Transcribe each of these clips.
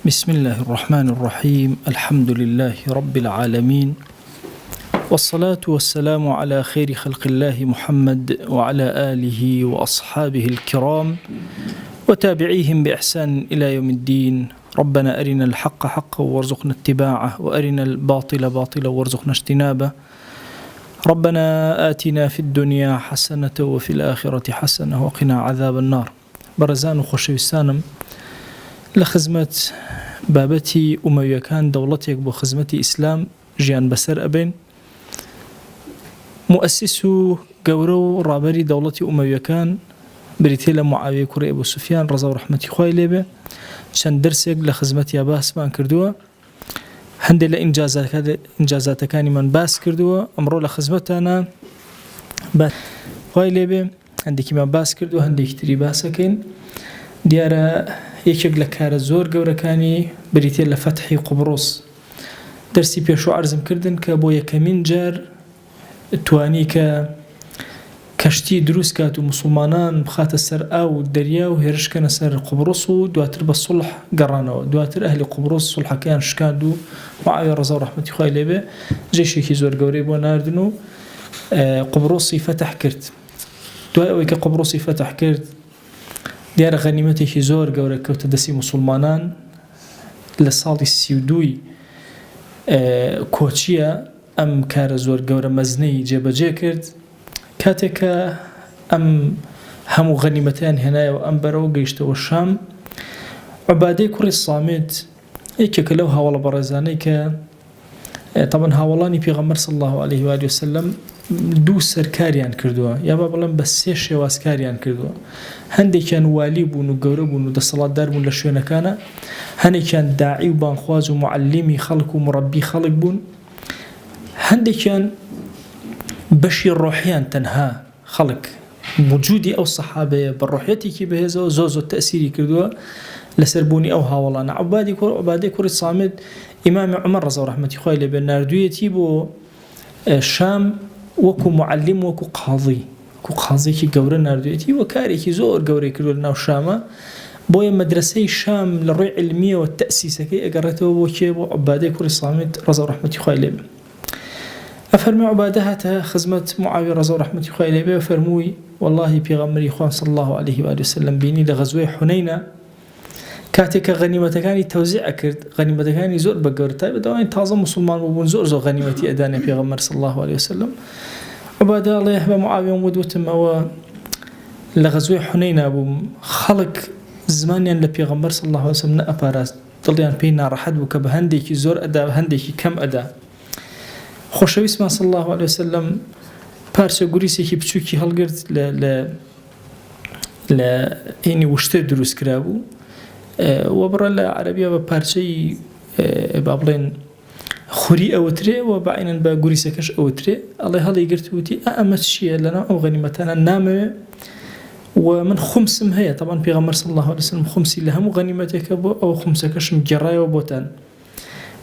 بسم الله الرحمن الرحيم. الحمد لله رب العالمين، والصلاة والسلام على خير خلق الله محمد وعلى آله وأصحابه الكرام وتابعيهم بإحسان إلى يوم الدين. ربنا أرنا الحق حقا وارزقنا اتباعه، وأرنا الباطل باطلا وارزقنا اجتنابه. ربنا آتنا في الدنيا حسنة وفي الآخرة حسنة وقنا عذاب النار. برزان وخشوستانم لخزمة بابتي أمويكان دولتك بو خزمة إسلام جيان بسر أبين مؤسس قورو رابري دولة أمويكان بريتيلا معاوية كوري أبو سفيان رضا ورحمة خواه ليبه شان درسك لخزمة ياباس ما كردوه هندي لإنجازات كاني من باس كردوه أمرو لخزمتنا باس خواه ليبه هندي كما باس كردوه هندي كتري باسكين ديارة یەکێک لە کارە زۆر گەورەکانی بریتێ لە فەتحی قوبڕۆس دەرسی پێشوو عەرزم کردن کە بۆ یەکەمین جار توانی کە کەشتی دروست کات و موسڵمانان بخاتە سەر ئاو دەریا و هێرشکەنە سەر قوبڕۆس و دواتر بە سوڵح گەڕانەوە. دواتر ئەهلی قوبڕۆس سوڵحەکەیان شکاند و معاویە ڕەزا و ڕەحمەتی خوای لێبێ جێشێکی زۆر گەورەی بۆ ناردن و قوبڕۆسی فەتح کرد. دوای ئەوەی کە قوبڕۆسی فەتح کرد دیارە غەنیمەتێکی زۆر گەورە کەوتە دەستی موسڵمانان لە ساڵی 32 کۆچیە ئەم کارە زۆر گەورە مەزنەی جێبەجێ کرد. کاتێک کە ئەم هەموو غەنیمەتیان هێنایەوە ئەم بەرەوە گەیشتەوە شام، عوبادەی کوڕی سامت یەکێکە لەو هاوڵە بەڕێزانەی کە طبعا هاوڵانی پێغەمبەر صلی الله عليه و آله وسلم دوو سەرکاریان کردووە، یا با بڵێم بە سێ شێوازکاریان کردووە. هەندێکیان والی بوون و گەورە بوون و دەسەڵاتدار بوون لە شوێنەکانە، هەندێکیان داعی و بانخواز و معلمی خەڵک و مڕەبی خەڵک بوون، هەندێکیان بەشی ڕۆحیان تەنها خەڵک موجودی ئەو سەحابەیە بە ڕۆحیەتێکی بەهێزەوە زۆر تەئسیری کردووە لەسەر بوونی ئەو هاوڵانە. عوبادەی کوڕی سامت ئیمامی عومەر ڕەزا و ڕەحمەتی خوای لێبێ ناردوویەتی بۆ شام وەکو معلم وەکو قازێکی گەورە ناردوێتی و کارێکی زۆر گەورەی کردو لە ناو شامە. بۆیە مەدرسەی شام لە ڕووی علمیەوە تەئسیسەکەی ئەگەڕێتەوە بۆ کێ؟ بۆ عوبادەی کوڕی سامت ڕەزا و ڕەحمەتی خوای لێبێ. ئەفەرمێ عوبادە هاتە خزمەت معاویە ڕەزا و ڕەحمەتی خوای لێبێ و فەرمووی وەڵڵاهی پێغەمبەری خوا صلی الله عليه و آله وسلم بینی لە غەزوەی حونەینە کاتێک کە غەنیمەتەکانی تەوزیع کرد، غەنیمەتەکانی زۆر بە گەورە تایبەتەوەی تازە موسڵمان بوون زۆر غەنیمەتی ئەدانێ پێغەمبەر صلی الله عليه وسلم. عوبادە ئەڵێ بە معاویە وتم ئەوە لە غەزوەی حونەینە بووم، خەڵک زمانیان لە پێغەمبەر صلی الله عليه وسلم نەئەپاراست، دڵیان پێی ناڕەحەت بوو کە بە هەندێکی زۆر ئەدا هەندێکی کەم ئەدا. خۆشەویستمان صلی الله عليه وسلم پارچە گوریسێکی بچووکی هەڵگرت لە هینی وشتە دروست کرا بوو و بڕە لە عەرەبیە بە پارچەی با بڵێن خوری ئەوترێ و بەعینەن بە گوریسەکەش ئەوترێ. ئەڵێ هەڵی گرت وتی ئەمە چییە لەناو ئەو غەنیمەتانە نامەوێ و من خومسم هەیە. طبعا پێغەمبەر صلی الله عليه وسلم خومسی لە هەموو غەنیمەتێکە بۆ ئەو خومسەکەشم گێڕایەوە بۆتان.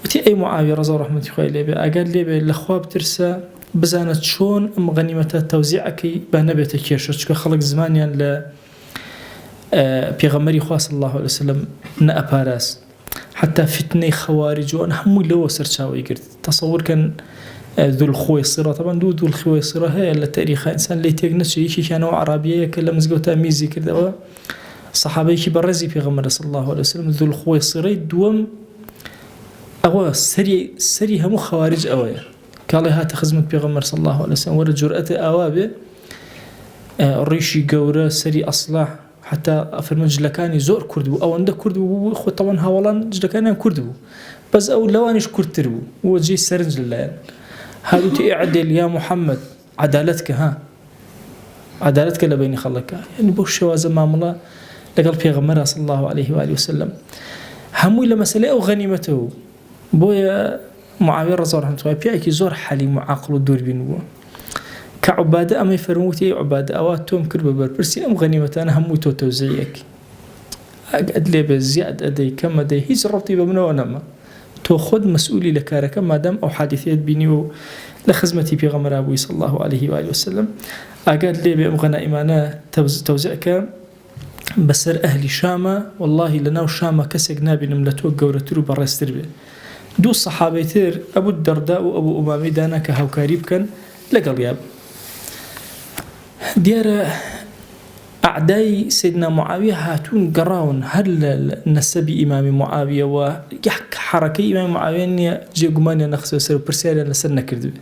وتی ئەی معاویە ڕەزا و ڕەحمەتی خوای لێبێ ئەگەر لێبێ لەخوا بترسە بزانە چۆن ئەم غەنیمەتە تەوزیعەکەی با نەبێتە کێشە، چونکە خەڵک زمانیان لە پێغەمبەری خوا صلی الله عليه وسلم نەئەپاراست. حتى فتنەی خەوارج و ئەن هەمووی لەوە سەرچاوەی کرد. تەسەوورکەن ذوالخوێسڕە، طبعا دوو ذوالخوێسڕە هەیە لە تاریخا ئینسان لێی تێک نەچێت. یەکێکیانەوە عەرابیەیە کە لە مزگەوتا میزی کردەوە، سەحابەیەکی بەڕێزی پێغەمبەر صلی الله عليه وسلم. ذوالخوێسڕەی دووەم ئەوە سەری هەموو خەوارج ئەوەیە کاڵێ هاتە خزمەت پێغەمبەر صلی الله عليه وسلم وەرە جورئەتە ئاوا بێ، ڕیشی گەورە سەری ئەسلاح، حتى ئەفەرمێ جلەکانی زۆر کورد بوو، ئەوەندە کورد بوو خۆ تەوەن هاوڵان جلەکانیان کورد بوو، بەس ئەو لەوانیش کوردتر بوو و جێی سەرنج لەلایەن هادوتی ئیعدل یا محەممەد عەدالەتکە عەدالەتکە لە بەینی خەڵکە. یعنی بۆ شێوازە مامەڵە لەگەڵ پێغەمبەر صلی الله عليه و آله وسلم هەمووی لە مەسەلەی ئەو غەنیمەتەوە. بۆیە معاویە ڕەزا و ڕەحمەتی خوای پیاوێکی زۆر حەلیم و عاقڵ و دووربین بووە کە عوبادە ئەمەی فەرمووتی عوبادە ئەوە تۆم کرد بە بەرپرسی ئەم غەنیمەتانە هەمووی تۆ تەوزیعەکەی، ئەگەر لێبێ زیاد ئەدەی کەم ئەدەی هیچ ڕەبتی بە منەوە نەما، تۆ خۆت مەسئولی لە کارەکە مادام ئەو حادیثەیەت بینی و لە خزمەتی پێغەمبەر بووی صلی الله عليه و آله وسلم. ئەگەر لێبێ ئەم غەنائیمانە تەوزیعەکە بەسەر ئەهلی شامە واللهی لەناو شامە کەسێک نابینم لە تۆ گەورەتر و بەڕێزتر بێ. دوو سەحابەی تر ئەبوو دەردا و ئەبوو ئومامی دانا کە هاوکاری بکەن لەگەڵ یاب. دیارە ئەعدای سیدنا معاویە هاتوون گەڕاون هەر لە نەسەبی ئیمامی معاویەوە حەرەکەی ئیمامی معاویە نییە جێگومانیان نەخسێ سەر و پرسیاریان لەسەر نەکردبێ.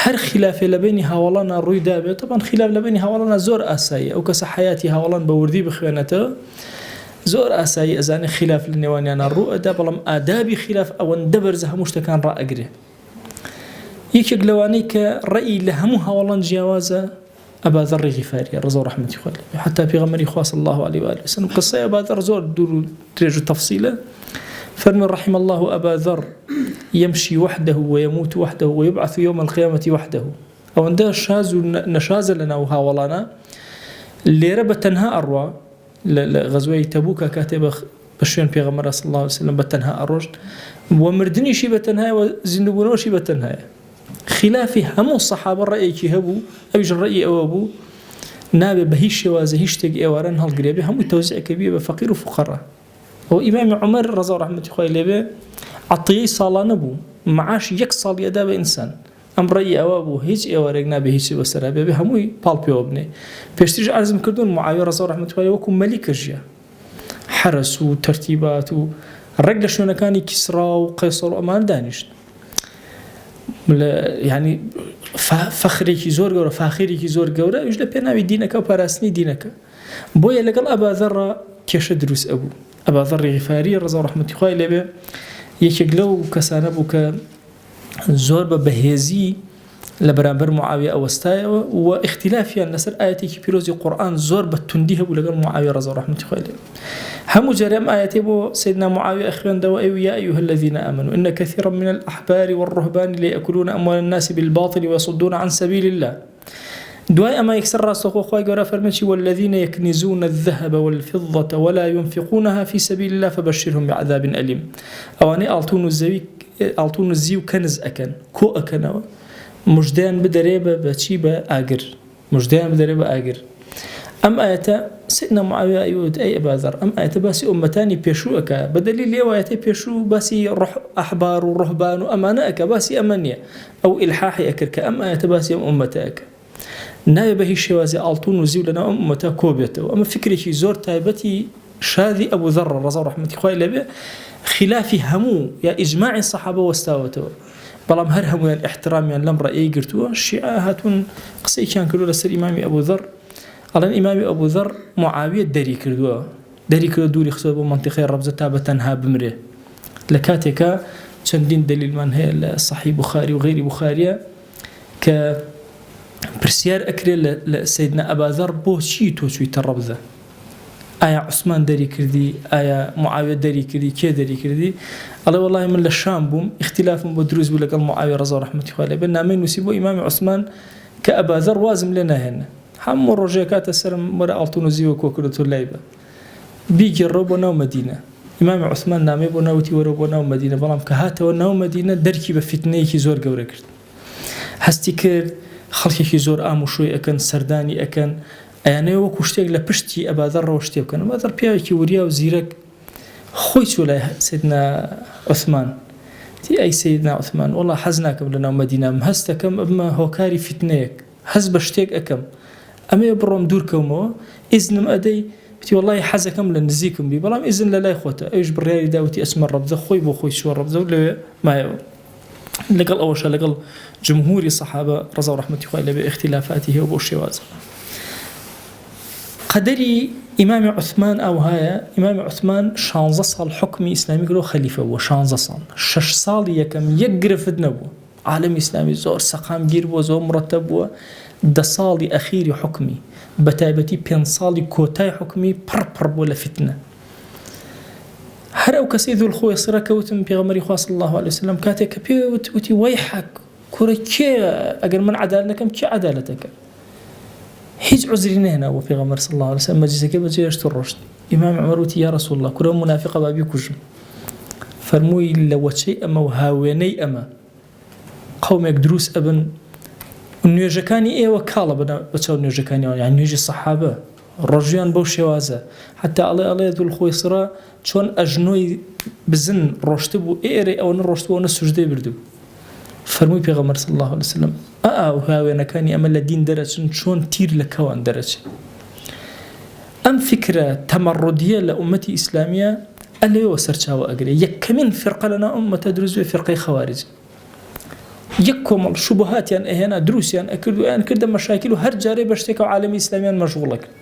هەر خلافێ لە بینی هاوڵانە ڕووی دابێت. طبعاً خلاف لە بینی هاوڵانە زۆر ئاساییە. ئەو کەسە حیاتی هاوڵان بە وردی بخوێنێتەوە زۆر ئاسایی ئەزانێ خلاف لە نێوانیانە ڕوو ئەدا، بەڵام ئادابی خلاف ئەوەندە بەرزە هەموو شتەکان ڕائەگرێ. یەکێک لەوانەی کە ڕەئی لە هەموو هاوڵان جیاوازە أبا ذر غفاري رضا رحمة الله حتى في غمر صلى الله عليه وآله وسلم قصة أبا ذر زور دور تريج تفصيله. فرمي رحم الله أبا ذر يمشي وحده ويموت وحده ويبعث يوم القيامة وحده. أو عندها شاز نشاز لنا وهاولانا اللي رب تنها أروى غزوة تبوك كاتب بشين في غمر صلى الله عليه وسلم بتنها أروج ومردني شي بتنها وزندبونو شي بتنها. خلافي همو الصحابة رأيك هبو أوج الرأي أو أبو نابي بهيش شوازه هيش تجي أوران هالقريبة همو توزيع كبير بفقير وفقراء. هو إمام عمر رضي الله عنه لبه عطيه صالة نبو معاش يكسل يدا بإنسان أم رأي أو أبو هيج أوران نابي هيش وسرا به همو بالبي وابنه فيشتري عزم كردون معاوية رضي الله عنه وكم ملك الجيا حرس وترتيبات الرجل شلون كان كسرى وقيصر وأمان دانش يعني فخري كي زور جورا فاخري كي زور جورا يجلا بيناوي دينك وبراسني دينك بويا لقال أبا ذر كيش دروس أبو أبا ذر غفاري رضي رحمة الله عليه يشجلو كسان أبوك زور بهزي لبرامبر معاوية أو استايا واختلافيا نسر آياتي كي بيروزي القرآن زور بتنديه ولقال معاوية رضي رحمة الله عليه هم جرم آياتي بو سيدنا معاوية أخوان دواء يا أيها الذين آمنوا إن كثيرا من الأحبار والرهبان ليأكلون أموال الناس بالباطل ويصدون عن سبيل الله دواء ما يكسر راسه أخوي قرأ فرمتي والذين يكنزون الذهب والفضة ولا ينفقونها في سبيل الله فبشرهم بعذاب أليم. أواني ألتون الزيو كنز أكن كو أكنوا مجدان بدريبة بتشيبة آجر مجدان بدريبة آجر. أم آية سيدنا معاوية أيود أي أبا ذر أم آية باسي أمتاني بيشوك بدليل ليوايتي بيشو باسي أحبار ورهبان وأمانك باسي أمانية أو إلحاحي أكرك أم آية باسي أمتاك نايبه الشوازي ألطون وزيو لنا أمتا كوبيته أما فكري شي زور تايبتي شاذي أبو ذر رضا رحمة الله عليه خلافي همو يا إجماع الصحابة واستاوته بلام هر همو يعني احترام يعني لم رأيي قرتوا الشيعة هاتون قصي كان كلو لسر إمامي أبو ذر على الإمام أبو ذر معاوية داري كردوا دوري خصوصا منطقة ربزة تابتنها بمره لكاتك چندين دليل من هي الصحيح بخاري وغير بخاري ك برسيار أكري لسيدنا أبا ذر بو شي توشوي تربزة آية عثمان داري كردي آية معاوية داري كردي كي داري كردي الله والله من الشام بوم اختلاف بدروز بلقى معاوية رضا رحمة الله عليه بنا من نسيبه إمام عثمان كأبا ذر وازم لنا هنا هم الرجاكات السلام مرة ألطون وزيوك وكرة الليبة بيجي الربنا ومدينة إمام عثمان نامي بناوتي وربنا ومدينة بلام كهاته وناو مدينة دركي بفتنة كي زور جورا كرت هستيكر خلقي كي زور آمو شوي أكن سرداني أكن يعني وكشتيك لبشتي أبا ذر وشتي أكن أبا ذر بياكي وريا وزيرك خويت ولا سيدنا عثمان تي أي سيدنا عثمان والله حزناك بلنا ومدينة مهستكم أما هوكاري فتنيك هز بشتيك أكم أما يبرم دور كومو إذن أدي بتي والله حزكم لنزيكم بي بلام إذن لا إخوته أيش بريالي داوتي اسم الرب ذا خوي بو خوي شو الرب ذا ولا ما لقل أول شيء لقل جمهوري الصحابة رضا ورحمة الله باختلافاته وبوشواز قدري إمام عثمان أو هاي إمام عثمان شانزة صال حكمي إسلامي قالوا خليفة وشانزة صال شش صال يكم يقرف النبو عالم إسلامي زور سقام جير وزور مرتب دصالي أخير حكمي بتايبتي بين صالي كوتاي حكمي بربر ولا فتنة هر أو كسي ذو الخوي صرا كوتم بيغمري خاص صلى الله عليه وسلم كاتك بيوت وتي ويحك كوركي أجر من عدالتكم كي عدالتك هيج عذرين هنا وفي غمر صلى الله عليه وسلم مجلسك بجيش الرشد إمام عمر وتي يا رسول الله كلهم منافقة بابي كجم فرموي لو شيء أما وهاويني أما قومك دروس أبن النيجكاني إيه وكالة بنا بتشاو النيجكاني يعني نيجي الصحابة ڕۆژیان بەو شێوازە حتا ئەڵێ دوولخۆیسرا چۆن ئەژنۆی بزن ڕۆشت بوو ئێرە ئەوە نەڕۆشت بوو ئەوە سوژدەی بردوو فەرمووی پێغەمبەر صلی الله عليه وسلم هاوێنەکانی ئەمە لە دین دەرەچن چۆن تیر لە کەوان دەرەچێت ئەم فکرە تەمەڕودیە لە ئومەتی ئیسلامیە ئەلێەوە سەرچاوە ئەگرێ یەکەمین فرقە لەناو ئومەتە دروست بێ فرقەی خەوارج یەک کۆمەڵ شوبهاتیان ئەهێنا دروستیان ئەکرد و ئەیان کردە مەشاکل و هەر جارێ بە شتێکە و عالەمی ئیسلامیان مەشغوڵە کرد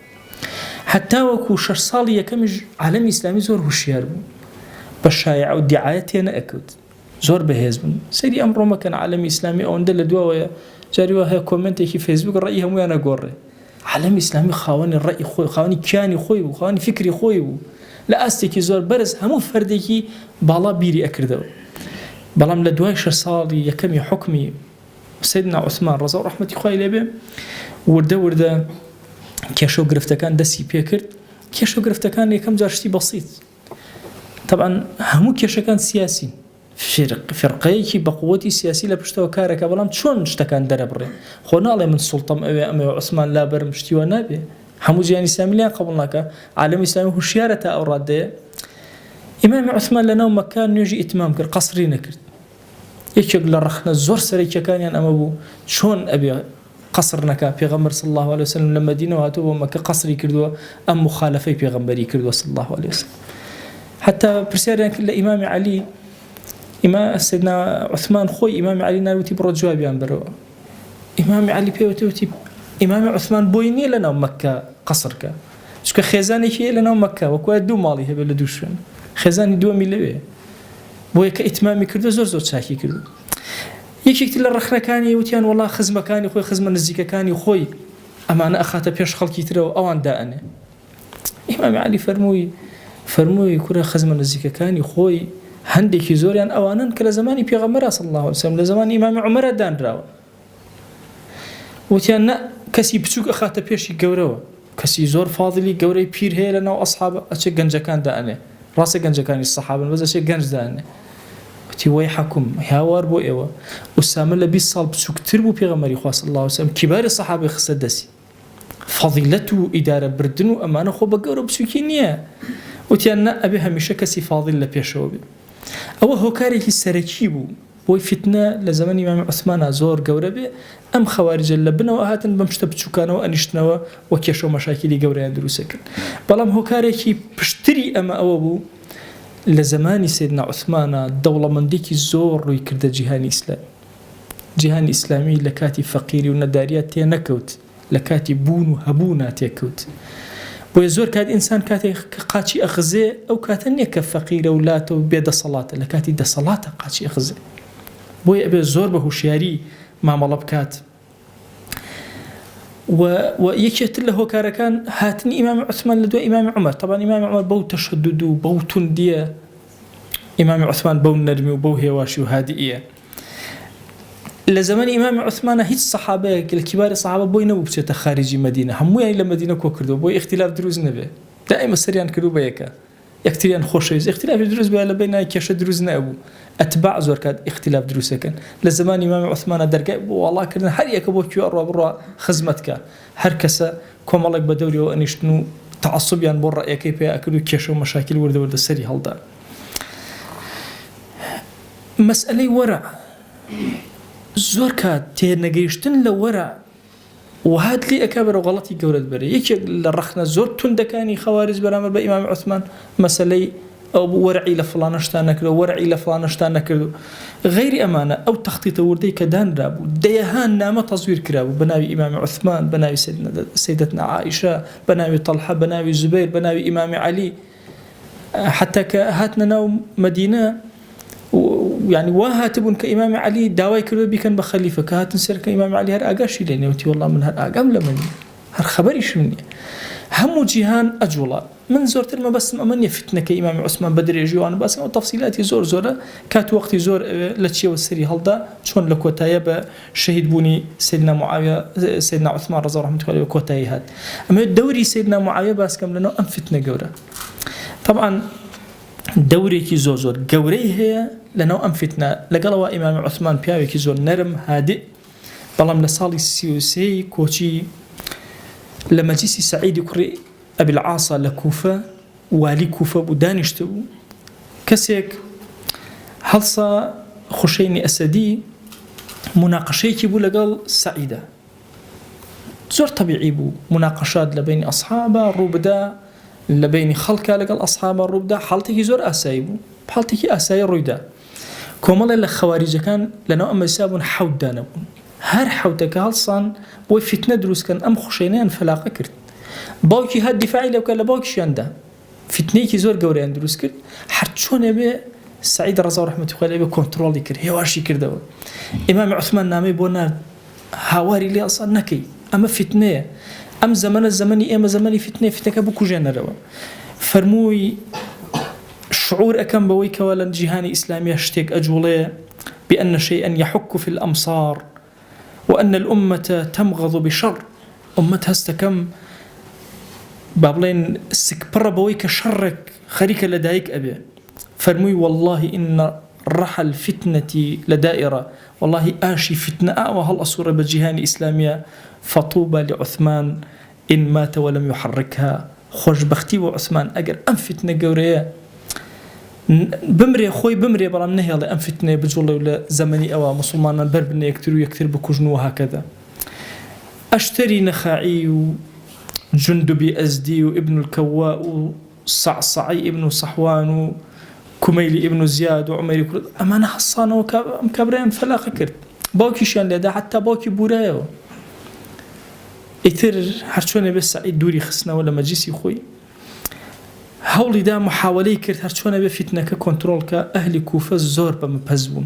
حتا وەکو 6 ساڵی یەکەمیش عالەمی ئیسلامی زۆر هوشیار بوو بە شایع و دیعایە تێنە ئەکەوت زۆر بەهێز بوون سەیری ئەمڕۆ مەکەن عالەمی ئیسلامی ئەوەندە لە دواوەیە جاری وا هەیە کۆمنتێکی فەیسبوک ڕەئی هەموویان ئەگۆڕێ عالەمی ئیسلامی خاوەنی ڕەئی خۆی خاوەنی کیانی خۆی بوو خاوەنی فکری خۆی بوو لە ئاستێکی زۆر بەرز هەموو فەردێکی باڵا بیری ئەکردەوە بەڵام لە دوای 6 ساڵی یەکەمی حکمی سیدنا عوسمان ڕەزا و ڕەحمەتی خوای لێبێ وردە کێشە و گرفتەکان دەستی پێ کرد کێشە و گرفتەکان یەکەم جار شتی بەسیط طبعا هەموو کێشەکان سیاسی فرقەیەکی بەقووەتی سیاسی لە پشتەوە کارەکە بەڵام چۆن شتەکان دەرەبڕێ خۆ ناڵێ من سوڵتەم ئەوێ ئەمە عوسمان لابەرم شتیوە نابێ هەموو جیهانی ئیسلامی لیان قبوڵ ناکە عالەمی ئیسلامی هوشیارە تا ئەو ڕادەیە ئیمامی عوسمان لەناو مەکە نوێژی ئیتمام کرد قەسری نەکرد یەکێک لە ڕەخنە زۆر سەرەکیەکانیان ئەمە بوو چۆن ئەبێ قەسر نەکا پێغەمبەر صلی الله عليه وسلم لە مەدینەوە هاتووە بۆ مەکە قەسری کردووە ئەم مخالفەی پێغەمبەری کردووە صلی الله عليه وسلم حتى پرسیاریان کرد لە ئیمامی عەلی سيدنا عثمان خوي إمام علي ناوتي برد جوابيان بروا إمام علي بيوتي إمام عثمان بويني لنا مكة قصرك شو كخزاني هي لنا مكة وكواد دو مالي هبل دوشن خزاني دو ملوي بوي كإتمامي كردو زور شاكي كردو يكيك تلا رخنا كاني وتيان والله خزمة كاني خوي خزمة نزيكا كاني خوي أما أنا أخاته بيش خلقي ترى أوان داءني إمام علي فرموي كره خزمة نزيكا كاني خوي هەندێکی زۆریان ئەوانن کە لە زمانی پێغەمبەر صلی الله عليه وسلم لە زمانی ئیمامی عومەرە دانراوە وتیان نە کەسی بچووک ئەخاتە پێشی گەورەوە کەسی زۆر فاضلی گەورەی پیر هەیە لەناو ئەسحابە ئەچێ گەنجەکان دائنێ ڕاستە گەنجەکانی سەحابن بەس ئەچێ گەنج دائنێ وتی وەی حەکوم هاوار بۆ ئێوە ئوسامە لە 20 ساڵ بچووکتر بوو پێغەمبەری خوا صلی الله عليه وسلم کیباری سەحابەی خستە دەستی فەضیلەت و ئیدارە بردن و ئەمانە خۆ بە گەورە بچووکی نییە وتیان نە ئەبێ هەمیشە کەسی فاضل لە پێشەوە بێ ئەوە هۆکارێکی سەرەکی بوو بۆی فتنە لە زەمانی ئیمامی عوسمانە زۆر گەورە بێ ئەم خەواریجە لە بنەوە هاتن بەم شتە بچووکانەوە ئەنیشتنەوە وە کێشە و مەشاکلی گەورەیان دروستە کرد بەڵام هۆکارێکی پشتری ئەمە ئەوە بوو لە زەمانی سیدنا عوسمانە دەوڵەمەندێکی زۆر ڕووی کردە جیهانی ئیسلامی لە کاتی فەقیری و نەداریە تێ نەکەوت لە کاتی بوون و هەبوونا تێکەوت بۆیە زۆر کات ئینسان کاتێک قاچی ئەخزێ ئەو کاتە نییە کە فەقیرە و لاتە و بێدەسەڵاتە لە کاتی دەسەڵاتە قاچی ئەخزێ بۆیە ئەبێ زۆر بە هوشیاری مامەڵە بکات و یەکێتر لە هۆکارەکان هاتنی ئیمامی عوسمان لە دوای ئیمامی عومەر طبعا ئیمامی عومەر بەو تەشەدود و بەو توندیە ئیمامی عوسمان بەو نەرمی و بەو هێواشی و هادئیە لە زمانی ئیمامی عوسمانە هیچ سەحابەیەک لە کیباری سەحابە بۆی نەبوو بچێتە خارجی مەدینە هەموویان لە مەدینە کۆ کردو بۆی اختلاف دروست نەبێ دائما سەریان کردو بە یەکە یەکتریان خۆشەویست اختلافی دروست بێ لە بینای کێشە دروست نەبوو ئەتباع زۆر کات اختلاف دروستەکەن لە زمانی ئیمامی عوسمانە دەرگای بۆ وەڵاکردن هەر یەکە بۆ کوێ ڕۆ خزمەتکە هەر کەسە کۆمەڵێک بە دەوریەوە ئەنیشتن و تعەسوبیان بۆ ڕەیەکەی پێ ئەکرد و کێشە و مەشاکل وردە سەری هەڵدا مەسئلەی وەرە زۆر کات تێنەگەیشتن لە وەرە وهات لي أكبر غلطي جورد بري يك الرخنة زور تندكاني خوارج برامر بإمام عثمان مسألة أو ورعي لفلان اشتانا كذا ورعي لفلان اشتانا كذا غير أمانة أو تخطيط وردي كدان رابو ديهان نام تصوير كرابو بناوي إمام عثمان بناوي سيدتنا عائشة بناوي طلحة بناوي زبير بناوي إمام علي حتى كهاتنا ناو مدينة يعني واهاتبون كإمام علي داوي كله بيكن بخليفة كهات نسير كإمام علي هر أقاشي لين يوتي والله من هر أقام لمني هر خبري شمني هم جيهان أجولا من زورت ما بس أمني فتنة كإمام عثمان بدر يجيوان بس وتفصيلاتي زورة كات وقتي زور لتشي والسري هالدا شون لكوتايا شهيد بوني سيدنا معاوية سيدنا عثمان رضي الله عنه وكوتاي هاد أما الدوري سيدنا معاوية بس كم لنا أم فتنة جورة طبعا دوري كي زور جوري هي لأنه أم فتنة لقلوا إمام عثمان بياوي كي زور نرم هادئ بلام لصالي السيوسي كوشي لما جيسي سعيد كري أبي العاصة لكوفة والي كوفة بدانشتو كسيك هلصا خشيني أسدي مناقشيكي بو لقال سعيدة زور طبيعي بو مناقشات لبين أصحابه روبدا لبين خلقه لقال أصحابه روبدا حالتك زور أساي بو حالتك أساي رويدا كومالا لخوارج كان لأنه أما يسابون حود دانبون هر حودك هلصان بوي فتنة دروس كان أم خشينيان فلاقة كرت باوكي هاد دفاعي لو كان لباوكي شانده فتنيكي زور قوريان دروس كرت حرتشون يبي سعيد رضا رحمة الله يبي كنترول يكر هواشي كردوا إمام عثمان نامي بونا هواري اللي أصلا نكي أما فتنة أم زمان الزمني أما زماني فتنة بوكو جنروا فرموي شعور أكم بويك ولا جهاني إسلامي اشتيك أجولي بأن شيئا يحك في الأمصار وأن الأمة تمغض بشر أمتها استكم بابلين سكبر بويك شرك خريك لدايك أبي فرموي والله إن رحى الفتنة لدائرة والله آشي فتنة وهل أصور بجهاني إسلامية فطوبى لعثمان إن مات ولم يحركها خوش بختي وعثمان أجر أم فتنة قورية بمري خوي بمري برام نهي الله أم فتنة بجولة ولا زمني أو مسلمان البربنة يكتر بكوجنو وهكذا أشتري نخاعي وجندبي أزدي وابن الكواء وصعصعي ابن صحوان وكميلي ابن زياد وعميري كرد أما أنا حصان وكبرين فلا خكرت باوكي شان لدا حتى باوكي بورايو إثر هرشوني بس سعيد دوري خسنا ولا مجلسي خوي هولي دا محاولي كرت هرشوني بفتنة ككنترول كأهل كوفة زور بمبهزبون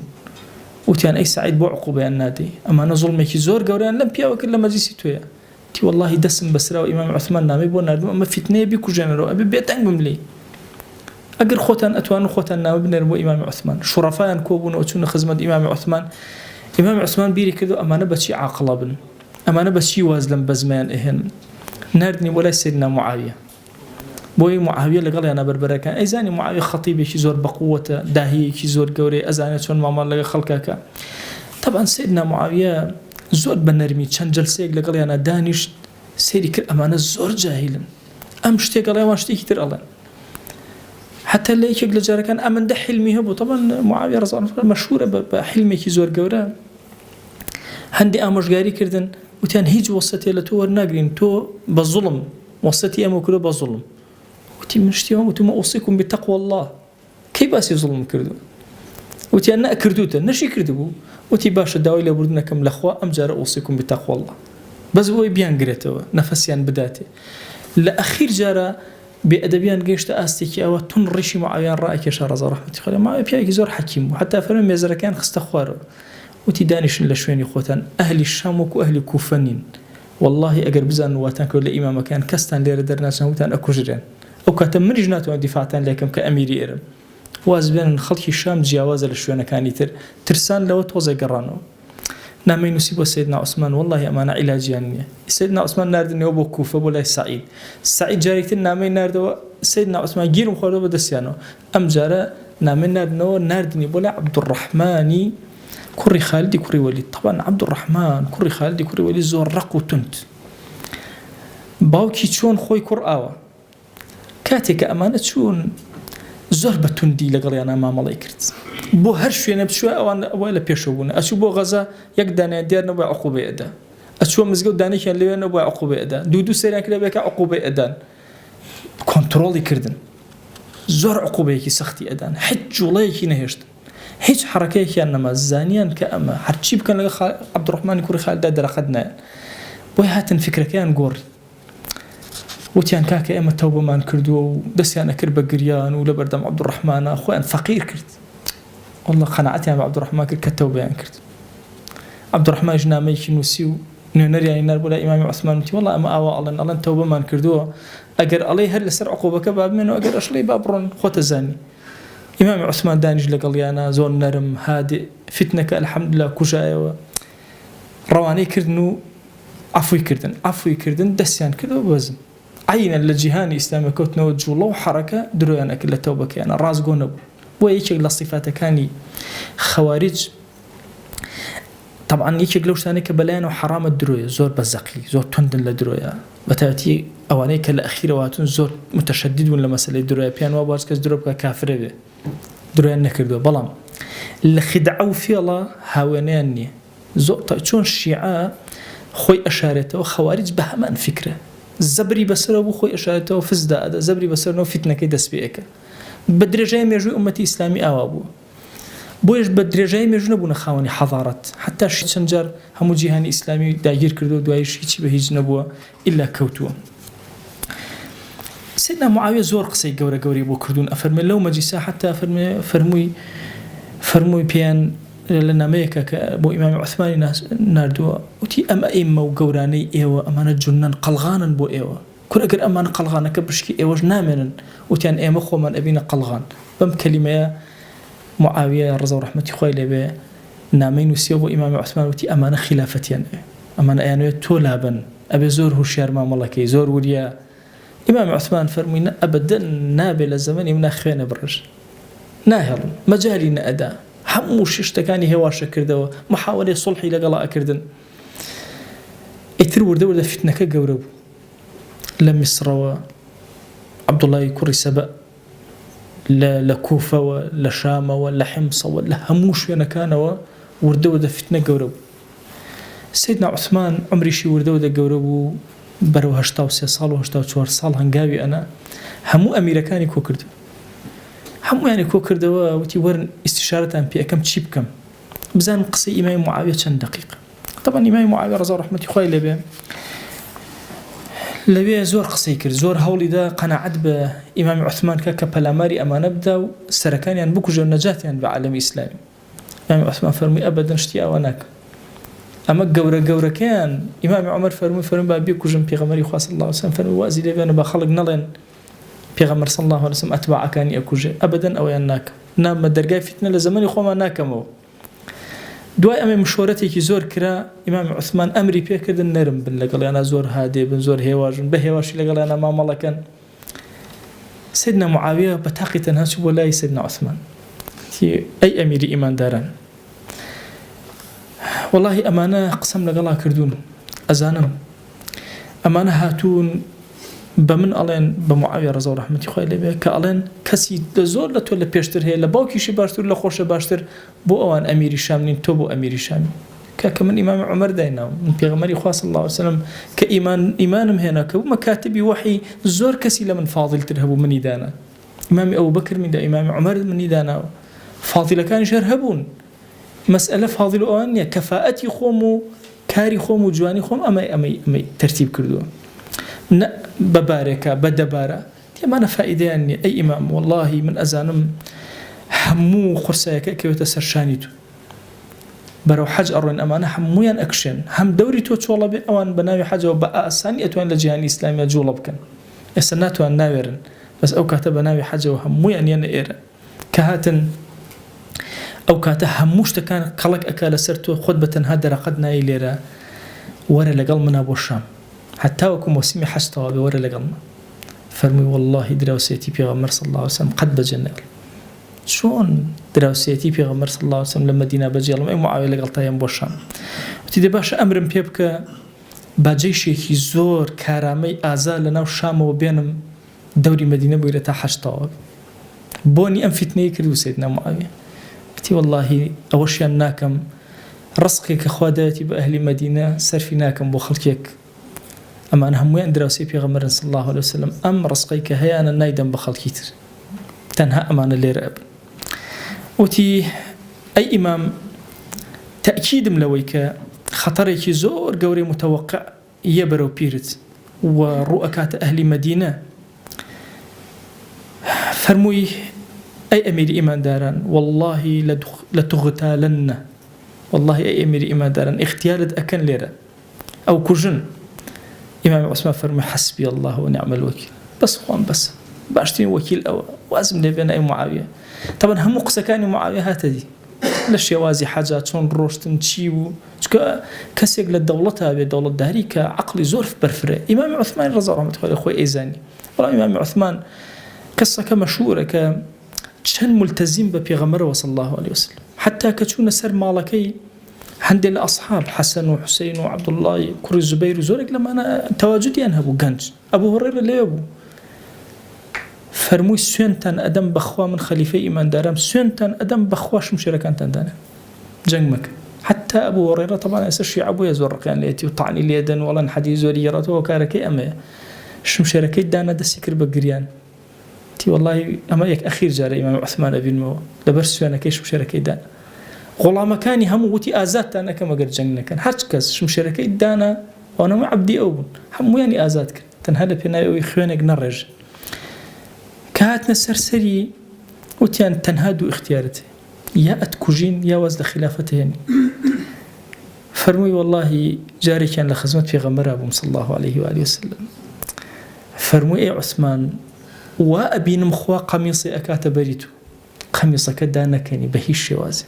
وتيان أي سعيد بو عقوبة النادي أما أنا ظلمك زور قوريان لم بياوك إلا مجلسي تويا تي والله دسم بسرا وإمام عثمان نامي بو نادو أما فتنة بيكو جنرو أبي بيت أنقم لي أقر خوتان أتوان خوتان نامي بنربو إمام عثمان شرفايا كوبون وأتون خزمة إمام عثمان إمام عثمان بيري كدو أما نبتشي عاقلابن أما نبتشي وازلم بزمان إهن ناردني ولا سيدنا معاوية بوي معاوية لقال أنا بربرا كان أيزاني معاوية خطيبي كي زور بقوة داهية كي زور قوري أزاني تون ماما لقى خلقك طبعا سيدنا معاوية زور بنرمي كان جلسيك لقال أنا دانش سيري كر أمانة زور جاهلا أمشتي قال واشتي كتير الله حتى اللي يكيق لجارة كان أمن ده حلمي هبو طبعا معاوية رضي الله عنه مشهورة بحلمي كي زور قورا هندي أمش قاري كردن وتان هيج وصتي لتو ورناقرين تو بالظلم وصتي أمو كله بالظلم وتي منشتيهم وتم أوصيكم بتقوى الله كيف باسي ظلم كردو وتي أنا كردوتا نشي كردو وتي باش الدواء اللي بردنا كم الأخوة أم جار أوصيكم بتقوى الله بس هو بيان قريته نفسيان بداتي لأخير جارة بأدبيان قيشت أستيكي أو تنرشي معاويان رأيك يا شارزة رحمة الله معاوية بياك زور حكيم وحتى فرم يزر كان خستخواره وتي دانش لشوين يخوتان أهل الشام وأهل كوفنين والله أجر بزن واتان كل إمام كان كستان لير درناسان وتان أكوجرين أو كاتم من جنات ودفاعتان لكم كأميري إرم وازبين خلق الشام جاوز لشوين كان ترسان لو توزع قرانو نامي نسيب سيدنا عثمان والله أمانة علاجيانية سيدنا عثمان نارد نيوبو كوفة ولا سعيد جاريتين نامي نارد سيدنا عثمان جيرم خلو بدسيانو أم جارة نامي نارد نيوبو عبد الرحمن كوري خالدي كوري وليد طبعا عبد الرحمن كوري خالدي كوري وليد زور رق وتنت باوكي تشون خوي كور كاتك أمانة تشون زور بتندي لقلي أنا ما ملايكرت بو هرشو يعني بشوي أو إلا بيشوبونه أشوف بو غزة يقدر ديار نبغى عقوبة أدا أشوف مزجود داني كان ليه نبغى عقوبة أدا دودو سريع كده بيك عقوبة أدا كنترول يكردن زور عقوبة كي سختي أدان حج ولا كي نهشت هيج حركة كان نما زانيان كأما حرتشيب كان لقى عبد الرحمن كوري خالد دادر أخذنا بوي هاتن فكرة كان قور وتيان كاكا إما توبة ما نكردو بس أنا كربة قريان ولا بردم عبد الرحمن أخوان فقير كرت والله قناعتي عن عبد الرحمن كرت كتوبة يعني كرت عبد الرحمن جنا ميكي نسيو نري يعني نربو لا إمام عثمان والله أما أوا الله توبة ما نكردوه أجر عليه هل سر عقوبة كباب منه أجر أشلي بابرون خوت الزاني إمام عثمان دانج لقليانا زون نرم هادئ فتنك الحمد لله كجاية رواني كردنو عفوي كردن دسيان كردو بوزن عينا لجهاني إسلامي كوت نوجه الله وحركة درويانا كلا توبة كيانا راس قونب ويشيك لصفاته كاني خوارج طبعا یەکێک لەو شتانەی کە بەلایەنەوە حرامە درۆیە، زۆر بەزەقی، زۆر توندن لە درۆیە، بەتایبەتی ئەوانەی کە لە ئەخیرەواتون زۆر متەشەدید بوون لە مەسەلەی درۆیە، پیان وا باز کەس درۆ بکە کافرە بێ، درۆیان نەکردووە. بەڵام لە خیدعە و فێڵە هاوێنیان نییە. زۆر چۆن شیعە خۆی ئەشارێتەوە، خەواریج بە هەمان فکرە، زەبری بەسەرەوە بوو خۆی ئەشارێتەوە فزدا ئەدا، زەبری بەسەرەوە فتنەکەی دەست پێەکە. بە درێژای مێژووی ئومەتی ئیسلامی ئاوا بووە، بۆیش بە درێژای مێژوو نەبوونە خاوەنی حەضارەت، حتا چەند جار هەموو جیهانی ئیسلامی داگیر کردو، دوایش هیچی بە هیچ نەبووە ئیلا کەوتووە. سیدنا معاویە زۆر قسەی گەورە گەورەی بۆ کردوون، ئەفەرمێ لەو مەجلیسا حتا فەرمووی پێیان لە نامەیەکە کە بۆ ئیمامی عوسمانی ناردووە، وتی ئەمە ئێمە و گەورانەی ئێوە ئەمانە جونەن قەڵغانن بۆ ئێوە، کور ئەگەر ئەمانە قەڵغانەکە بشکی ئێوەش نامێنن، وتیان ئێمە خۆمان ئەبینە قەڵغان. بەم کەلیمەیە معاویە ڕزا و ڕەحمەتی خوای لێبێ نامەی نووسیەوە بۆ ئیمامی عوسمان، وتی ئەمانە خلافەتیان ئەمانە ئەیانوێت تۆ لابن، ئەبێ زۆر هوشیار مامەڵەکەی، زۆر وریە. ئیمامی عوسمان فەرمووی ئەبەدەن نابێ لە زەمەنی منە خوێنە بڕژ، ناهێڵن، مەجاری نەئەدا، هەموو شتەکانی هێواشە کردەوە، محاولەی سڵحی لەگەڵا ئەکردن. ئیتر وردە فتنەکە گەورە بوو لە میسرەوە، عەبدوڵڵای کوڕی سەبە لە کوفەوە، لە شامەوە، لە حیمسەوە، لە هەموو شوێنەکانەوە وردە فتنە گەورە بوو. سیدنا عوسمان عمریشی وردە گەورە بوو، بەرەو 83 ساڵ و 84 ساڵ هەنگاوی ئەنا هەموو ئەمیرەکانی کۆ کردو، هەموویانی کۆ کردەوە، وتی وەرن ئیستیشارەتان پێ ئەەکەم چی بکەم، بزانم قسەی ئیمامی معاویە چەند دقیقە. طبعا ئیمامی معاویە ڕزا و ڕەحمەتی خوای لێبێ لەوێ زۆر قسەی کرد، زۆر هەوڵیدا قەناعەت بە ئیمامی عوسمان کە پەلاماری ئەمانە بدا و سەرەکانیان بکوژە و نەجاتیان بە عالەمی ئیسلامی. ئیمامی عوسمان فەرمووی ئەبەدەن شتی ئەوە ناکەم، ئەمە گەورەکەیان. ئیمامی عومەر فەرمووی با بیکوژم، پێغەمبەری خوا صلی الله علیه و سلم فەرمووی وازی لێبێنە بە خەڵک نەڵێن پێغەمبەر صلی الله علیه و سلم ئەتباعەکانی ئەکوژێ، ئەبەدەن ئەویان ناکەم، نامە دەرگای فتنە لە زەمەنی خۆمان ناکەمەوە. دوای ئەمە مشورەتێکی زۆر کرا، ئیمامی عوسمان ئەمری پێکردن نەرم بن لەگەڵیانە، زۆر هادێ بن، زۆر هێواژن، بە هێواشی لەگەڵیانە مامەڵەکەن. سیدنا معاویە بە تاقی تەنها چوو بۆ لای سیدنا عوسمان، ئەی ئەمیری ئیمانداران، والله ئەمانە قسەم لەگەڵا کردوون، ئەزانم ئەمانە هاتوون بە من ئەڵێن، بە معاویە ڕزا و ڕەحمەتی خوای لێبێ، کە ئەڵێن کەسی زۆر لە تۆ لە پێشتر هەیە، لە باوکیشی باشتر، لە خۆشە باشتر، بۆ ئەوان ئەمیری شام نین، تۆ بۆ ئەمیری شامی. کە من ئیمامی عومەر دایناوم، من پێغەمبەری خوا صلی الله علیه و سلم کە ئیمانم هێنا کە بوومە کاتبی وحی، زۆر کەسی لە من فاضلتر هەبوو منی دانا، ئیمامی ئەبوبەکر منی دا، ئیمامی عومەر منی داناوە، فاضلەکانیش هەر هەبوون. مەسئلە فاضل ئەوان نییە، کەفاءەتی خۆم و کاری خۆم و جوانی خۆم ئەمەی تەرتیب کردووە، بەبارێکە بەدەبارە، تێمانە فائیدەیان نییە. ئەی ئیمام، واللهی من ئەزانم هەموو قورسایەکە کەوێتە سەرشانی تو، بەرەو حەج ئەڕۆین، ئەمانە هەموویان ئەکشێن، هەم دەوری تۆ چۆڵە بێ، ئەوان بە ناوی حەجەوە بە ئاسانی ئەتوان لە جیهانی ئیسلامیە جوڵە بکەن، ئێستا ناتوان ناوێرن، بەس ئەو کاتە بە ناوی حەجەوە هەموویان یەنە ئێرە کە هاتن. ئەو کاتە هەموو شتەکان کەڵک ئەکا لەسەر تۆ، خۆت بە تەنها دەرەقەت نایی لێرە، وەرە لەگەڵ منە بۆ شام، حتا وەکو مۆسیمی حەجتەوە بێ، وەرە لەگەڵمە. فەرمووی واللهی دراوسێتی پێغەمبەر صلی الله علیه و سلم قەت بەجێ نەڵێ. چۆن دراوسێتی پێغەمبەر صلی الله علیه و سلم لە مەدینە بەجێڵم، ئەی معاویە لەگەڵ تایان بۆ شام، وتی دێ باشە ئەمرم پێ بکە با جەیشێکی زۆر کارامەی ئازا لەناو شامەوە بێنم، دەوری مەدینە بگرێت تا حەجتەوە. بۆنی ئەم فتنەی کردو سیدنا معاویە، وتی واللهی ئەوەشیان ناکەم، ڕزقێکە خوا دایەتی بە ئەهلی مەدینە سەرفی ناکەم بۆ خەڵکێک، ئەمان هەموویان دراوسێی پێغەمبەرن صلی الله علیه و سلم، ئەم ڕزقەی کە هەیەیانە نایدەم بە خەڵکی تر، تەنها ئەمانە لێرە ئەبن. وتی ئەی ئیمام، تەئکیدم لەوەی کە خەتەرێکی زۆر گەورەی متەوەقع یە بەرەو پیرت و ڕوئەکاتە ئەهلی مەدینە. فەرمووی ئەی ئەمیری ئیمانداران، واللهی لەتوغتالەنە، واللهی ئەی ئەمیری ئیمانداران، اختیارت ئەکەن لێرە، ئەو کوژن. ئیمامی عوسمان فەرمووی حەسبی الله ونعم الوەکیل، بەس خۆم بەسە، باشترین وەکیل ئەوە، وازم لێبێنە ئەی معاویە. طبعا هەموو قسەکانی معاویە هاتە دی لە شێوازی حەجا، چۆن ڕۆشتن چی بوو، چکە کەسێک لە دەوڵەتە بێ، دەوڵەتداری کە عەقڵی زۆر بەرفرە. ئیمامی عوسمان ڕەزا و ڕەحمەتی خوای خۆی ئەیزانی، بەڵام ئیمامی عوسمان قسەکە مەشهورە کە چەند ملتەزیم بە پێغەمبەرەوە صلی الله علیه و سلم، حتا کە چوونە سەر ماڵەکەی هەندێک لە ئەصحاب حەسەن و حوسەین و عەبدوڵڵای کوڕی زوبەیر و زۆرێک لەمانە تەواجودیان هەبوو گەنج. ئەبوو هورەیرە لێوە بوو، فەرمووی سوێنتان ئەدەم بەخوا من خەلیفەی ئیماندارم، سوێنتان ئەدەم بەخوا شمشێرەکانتان دانێ جەنگ مەکە. حتى أبو هريرة طبعا أسر شيعة أبو يزور رقيان ليتي وطعني ليدن ولا حديث زوري يراته وكاركي أما شمشيركي دانا دسكر بقريان تي والله أما يك أخير جاري إمام عثمان أبي المو لبرس أنا كيش شمشيركي دانا غلا مكاني هم وتي آزات أنا كما قد جننا كان هركز شمشيركي دانا وأنا ما عبدي أول هم يعني آزات تنهد بينا ويخوانك نرج كاتنا سرسري وتيان تنهادوا اختيارته يا أتكوجين يا وزد خلافتهن فرمي والله جاري كان لخزمة في غمرة أبو صلى الله عليه وآله وسلم فرمي إيه عثمان وأبي نمخوا قميصي أكات بريتو قميصك دانا كاني بهيش شوازي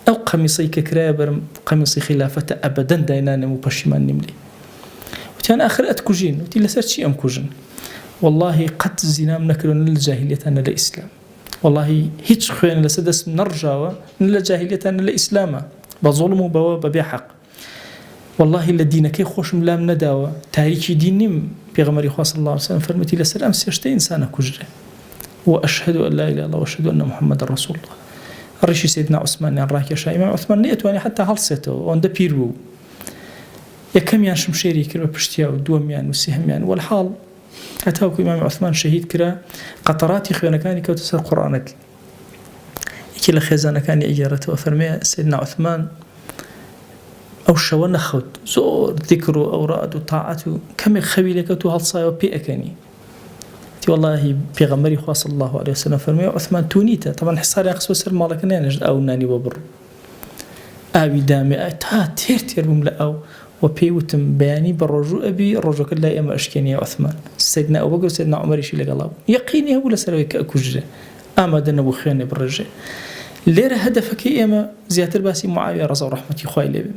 أو قميصي ككرابر قميصي خلافة أبدا داينانا مبشمان نملي وكان آخر أتكوجين وتي لسات شيء أمكوجين والله قد زنام نكرون للجاهلية أنا لإسلام والله هيج خوين لسدس نرجع للجاهلية أنا لإسلام بظلم وبواب بحق والله الذين كي خوش ملام نداوة تاريخي دينهم بيغمر إخوة صلى الله عليه وسلم فرمتي لسر أمس يشتي إنسان كجرة وأشهد أن لا إله إلا الله وأشهد أن محمد رسول الله الرشي سيدنا عثمان الراكي شا إمام عثمان نيتواني حتى هلسته وعنده بيرو يا كم يان شمشيري كلمة بشتيا ودوم يان وسهم يان والحال أتاوك إمام عثمان شهيد كرا قطراتي خيانا كاني كوتسر قرآنك كلا خزانة كان إجارته وفرمي سيدنا عثمان أو شوانا خود زور ذكره أو رأد وطاعته كم خوي لك تو هالصايا وبيئكني تي والله بيغمري خوا صلى الله عليه وسلم فرمي عثمان تونيته طبعا حصاري أقصى سر مالك نجد أو ناني وبر أبي دامي تا تير بملأ وبيوتم بياني بالرجوع أبي الرجوع كله إما أشكيني يا عثمان سيدنا أبو بكر سيدنا عمر يشيل الله يقيني هو لسروي كأكوجة آمدنا بخيانة بالرجاء ليرة هدفك إما زيادة باسي معاوية رضا ورحمة خوي لبي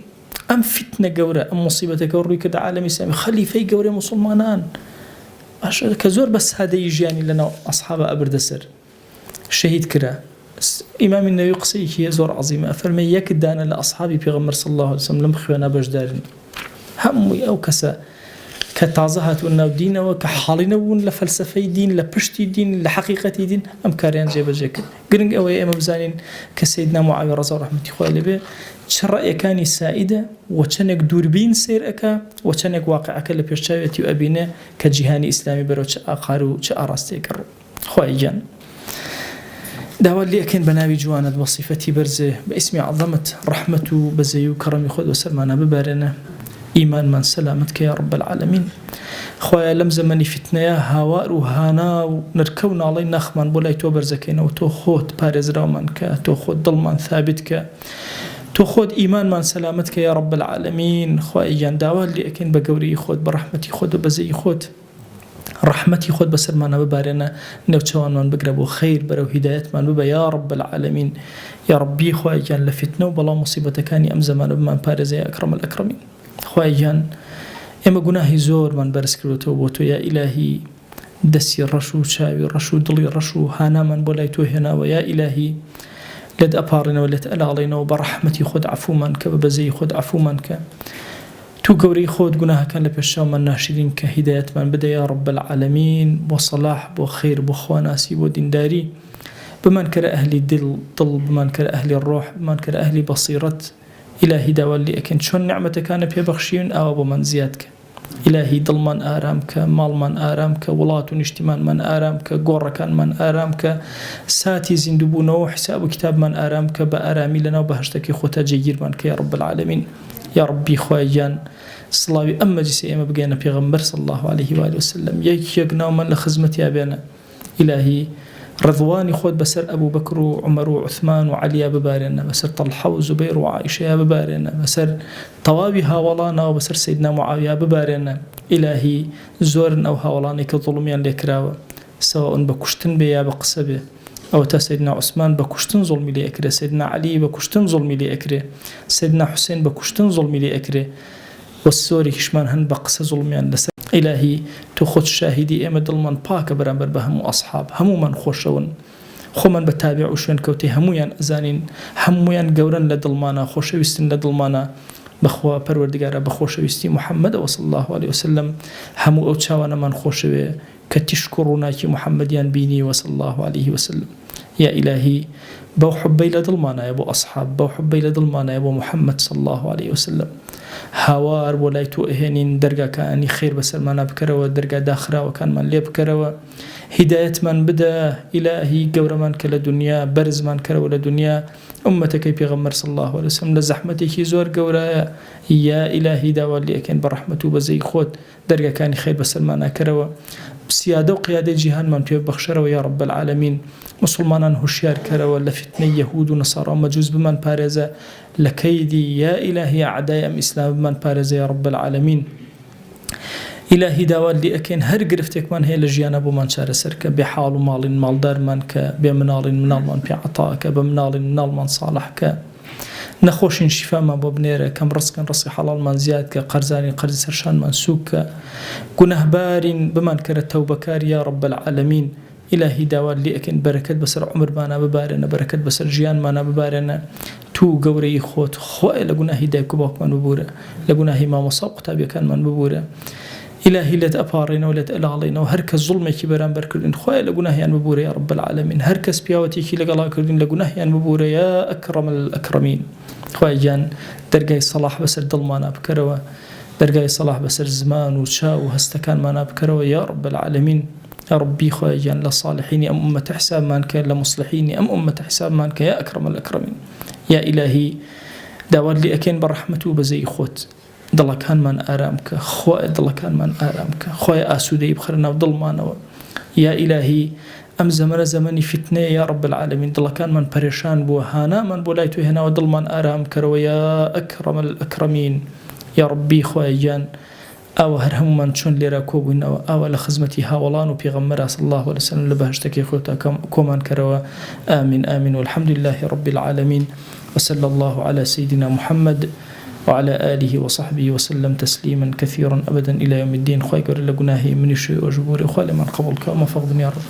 أم فتنة جورة أم مصيبة جورة كده عالم إسلامي خليفة جورة مسلمانان كزور بس هذا يجياني لنا أصحاب أبردسر شهيد كرا إمام النبي قصي هي زور عظيمة فرمي يكدانا لأصحابي بيغمر صلى الله عليه وسلم لم خيانا بجدارني همي أو كسا كتعزهات وناو دين وكحالنا ون لفلسفة دين لبشتي دين لحقيقة دين أم كاريان جيبا جاكل قرنق أوي أما بزانين كسيدنا معاوية رضا ورحمة الله عليه شرأي كاني سائدة وشنك دوربين سير أكا وشنك واقع أكا لبيرشاويتي وأبينا كجهاني إسلامي برو أقارو أراستي كرو خواهي جان داود لي أكين بناوي جواند وصفتي برزه باسم عظمة رحمته بزيو كرمي خود وسلمانا ببارنا إيمان من سلامتك يا رب العالمين خوايا لم زمني فتنة هواء وهانا ونركونا علي نخمان بولاي تو برزكينا وتو خود بارز رامنك تو خود ضلمان ثابتك تو خود إيمان من سلامتك يا رب العالمين خوايا جان داود لي أكين بقوري خود برحمتي خود وبزي خود رحمتي خود بسرمانا ببارنا نوتشوان من بقرب وخير برو هدايات من ببا يا رب العالمين يا ربي خواهي جان لفتنة وبلا مصيبة كاني أم زمان بمان بارز يا أكرم الأكرمين خواهي جان إما قناهي زور من برسكرو توبوتو يا إلهي دسي الرشو شاوي الرشو ضلي الرشو هانا من بولايتو هنا ويا إلهي لد أبارنا ولد ألا علينا وبرحمتي خود عفو منك وبزي خود عفو منك تو قوري خود قناها كان لبشاو من ناشرين كهداية من بدا يا رب العالمين وصلاح بخير بخواناسي ودينداري بمن كره أهلي دل بمن كره أهلي الروح بمن كره أهلي بصيرة إلهي داولي أكن شون نعمتك كان بيبخشين أو بمن زيادك إلهي ضل من آرامك مال من آرامك ولات ونجتمان من آرامك قرى كان من آرامك ساتي زندبونا وحساب كتاب من آرامك بآرامي لنا وبهشتك خوتا جير منك يا رب العالمين يا ربي خواجان صلاوي أما جسي أما بقينا بيغمبر صلى الله عليه وآله وسلم يقنا من لخزمتي أبينا إلهي رضواني خود بسر أبو بكر وعمر وعثمان وعلي ببارنا بسر طلحة وزبير وعائشة ببارنا بسر طوابي هاولانا وبسر سيدنا معاوية ببارنا إلهي زورن أو هاولاني كظلميان لكراوة سواء بكشتن بيا بقصبه أو تا سيدنا عثمان بكشتن ظلمي لي أكره سيدنا علي بكشتن ظلمي لي أكره سيدنا حسين بكشتن ظلمي لي أكره والسوري كشمان هن بقصة ظلميان لسر إلهي تخد شاهدي إما دلمان باك برامبر بهم أصحاب همو من خوشون خۆمان بە تابع و شوێن کەوتەی هەمویان ئەزانین هەمویان گەورن لە دڵمانە خۆشەویستن لە دڵمانە بەخوا پەروەردگارە بە خۆشەویستی محەممەدەوە صلی الله عليه وسلم هەموو ئەو چاوانەمان خۆشەوێ کە تیشک و ڕووناکی محەممەدیان بینی وصلی الله عليه وسلم یا ئیلاهی بەو حبەی لە دڵمانایە بۆ ئەصحاب بەو حبەی لە دڵمانایە بۆ محەممەد صلی الله عليه وسلم هاوار بۆ لای تۆ ئەهێنین دەرگاکانی خێر بەسەرمانە بکەرەوە دەرگا داخراوەکانمان لێ بکەرەوە هیدایەتمان بدە ئیلاهی گەورەمان کە لە دنیا بەرزمان کەرەوە لە دنیا ئومەتەکەی پێغەمبەر صلی الله عليه وسلم لە زەحمەتێکی زۆر گەورەیە یا ئیلاهی داوا لێ ئەکەین بە ڕەحمەت و بەزەی خۆت دەرگاکانی خێر بەسەرمان ناکەرەوە سیادە و قیادەی جیهانمان پێ بەخشەرەوە یا رب العالمین مسلمانان هوشیار کەرەوە لە فتنەی یەهود و نەسارا مەجووس بمان پارێزە لە کەیدی یا ئیلاهی عەدای ئەم ئیسلام بمان پارێزە یا رب العالمین ئیلاهی داوا لێ ئەکەین هەر گرفتێکمان هەیە لە ژیانە بۆمان چارەسەرکە بێ حاڵ و ماڵین ماڵدارمان کە بێ مناڵین مناڵمان پێ عەتاکە بە مناڵین مناڵمان ساڵحکە نەخۆشین شیفامان بۆ بنێرە کەم ڕزقن ڕزقی حەڵاڵمان زیاد کە قەرزانی قەرزی سەرشانمان سووکە گونەهبارین بمان کەرە تەوبەکار یا رب العالمین ئیلاهی داوا لێ ئەکەین بەرەکەت بەسەر عومرمانە ببارێنە بەرەکەت بەسەر ژیانمانە ببارێنە تو گەورەی خۆت خۆی لە گوناهی دایک و باوکمان ببوورە لە گوناهی مامۆستا و قوتابیەکانمان ببوورە ئیلاهی لێت ئەپاڕێنەوە لێت ئەلاڵێنەوە هەر کەس زوڵمێکی بەرامبەر کردین خۆی لە گوناهیان ببوورە یا رب العالمین هەر کەس پیاوەتێکی لەگەڵا کردین لە گوناهیان ببوورە یا ئەکرەم الئەکرەمین خوای گیان دەرگای سەلاح بەسەر دڵمانە بکەرەوە دەرگای سەلاح بەسەر زمان و چاو و هەستەکانمانە بکەرەوە یا رب العالمین يا ربي خويا لصالحين أم أمة حساب من كان لمصلحين أم أمة حساب من كان يا أكرم الأكرمين يا إلهي داور لي أكين برحمته بزي خوت ضل كان من آرامك خويا ضل كان من آرامك خويا أسودي بخرنا وضلمانا يا إلهي أم زمني فتنة يا رب العالمين ضل كان من بريشان بوهانا من بولايته هنا وضلمان آرامك ويا أكرم الأكرمين يا ربي خويا أو هرهم من شون ليرا كوبين أو على خدمتي هاولان وبيغمر صلى الله عليه وسلم لبهشتكي خوتا كومان كروا آمين آمين والحمد لله رب العالمين وصلى الله على سيدنا محمد وعلى آله وصحبه وسلم تسليما كثيرا أبدا إلى يوم الدين خواهي قرر لقناهي من الشيء وجبوري وخالي من قبلك وما فقدني يا رب